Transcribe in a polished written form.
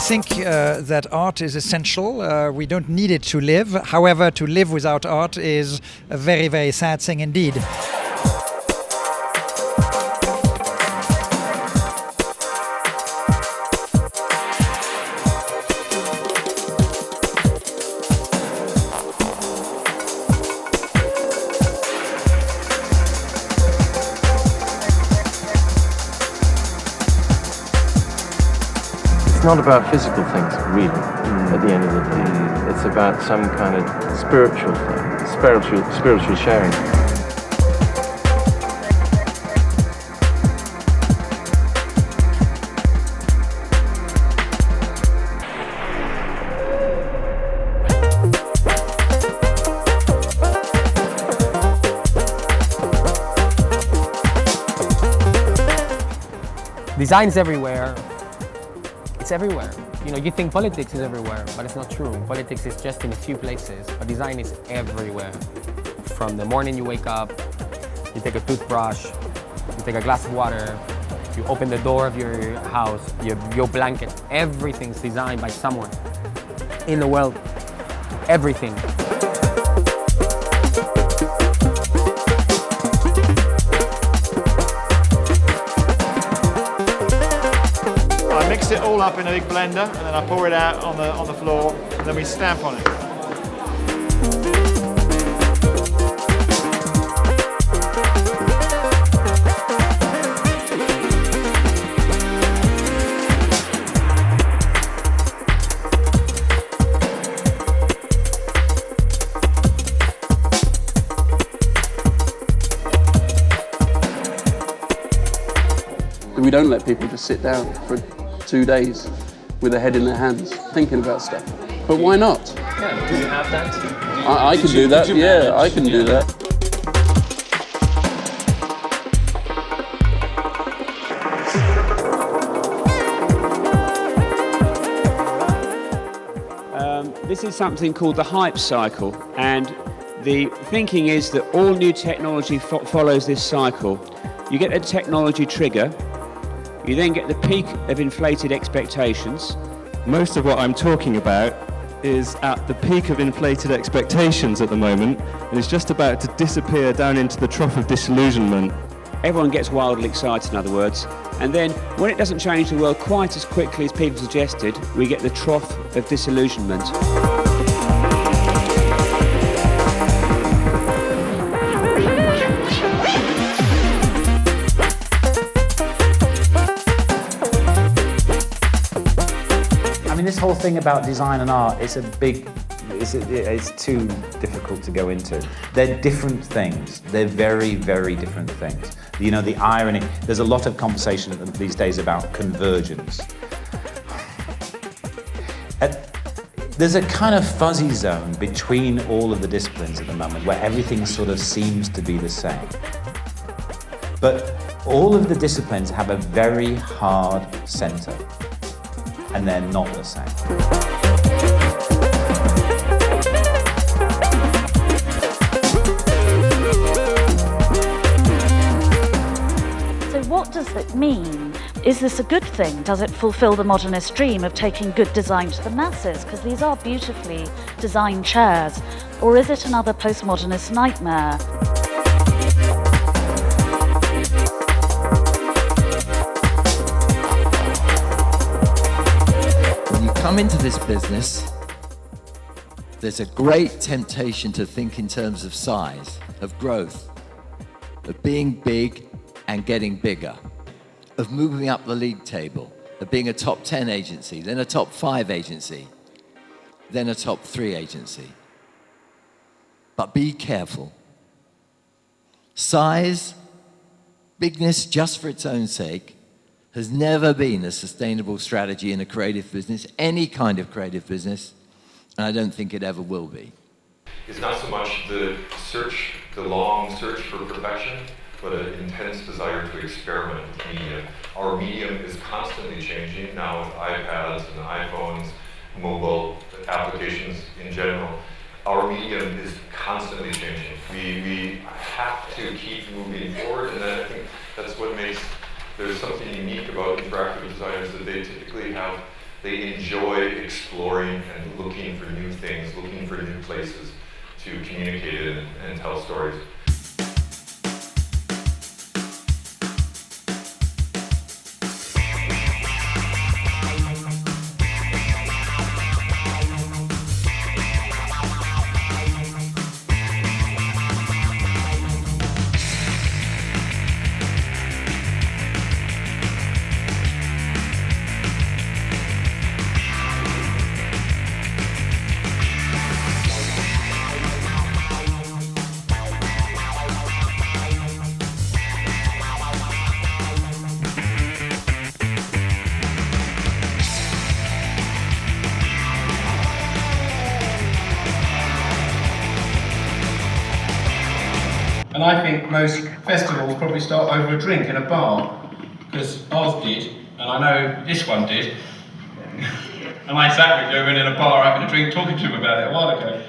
think that art is essential. We don't need it to live. However, to live without art is a very, very sad thing indeed. It's not about physical things, really, at the end of the day. It's about some kind of spiritual thing, spiritual sharing. Design is everywhere. It's everywhere. You know, you think politics is everywhere, but it's not true. Politics is just in a few places, but design is everywhere. From the morning you wake up, you take a toothbrush, you take a glass of water, you open the door of your house, your blanket, everything's designed by someone in the world. Everything. I mix it all up in a big blender and then I pour it out on the floor and then we stamp on it. We don't let people just sit down for 2 days with their head in their hands thinking about stuff. But why not? Yeah, do you have that? I can do that, yeah, I can do that. This is something called the hype cycle, and the thinking is that all new technology follows this cycle. You get a technology trigger, you then get the peak of inflated expectations. Most of what I'm talking about is at the peak of inflated expectations at the moment, and it's just about to disappear down into the trough of disillusionment. Everyone gets wildly excited, in other words, and then when it doesn't change the world quite as quickly as people suggested, we get the trough of disillusionment. This whole thing about design and art, it's too difficult to go into. They're different things. They're very, very different things. You know, the irony, there's a lot of conversation these days about convergence. There's a kind of fuzzy zone between all of the disciplines at the moment where everything sort of seems to be the same. But all of the disciplines have a very hard center. And they're not the same. So what does it mean? Is this a good thing? Does it fulfill the modernist dream of taking good design to the masses? Because these are beautifully designed chairs. Or is it another postmodernist nightmare? Come into this business, there's a great temptation to think in terms of size, of growth, of being big and getting bigger, of moving up the league table, of being a top 10 agency, then a top 5 agency, then a top 3 agency. But be careful. Size, bigness just for its own sake, has never been a sustainable strategy in a creative business, any kind of creative business, and I don't think it ever will be. It's not so much the long search for perfection, but an intense desire to experiment with media. Our medium is constantly changing now with iPads and iPhones, mobile applications in general. Our medium is constantly changing. We have to keep moving forward, and I think that's what makes there's something unique about interactive designers, that they typically have They enjoy exploring and looking for new things, looking for new places to communicate in and tell stories. And I think most festivals probably start over a drink in a bar, because ours did, and I know this one did. And I sat with Jovan in a bar having a drink talking to him about it a while ago.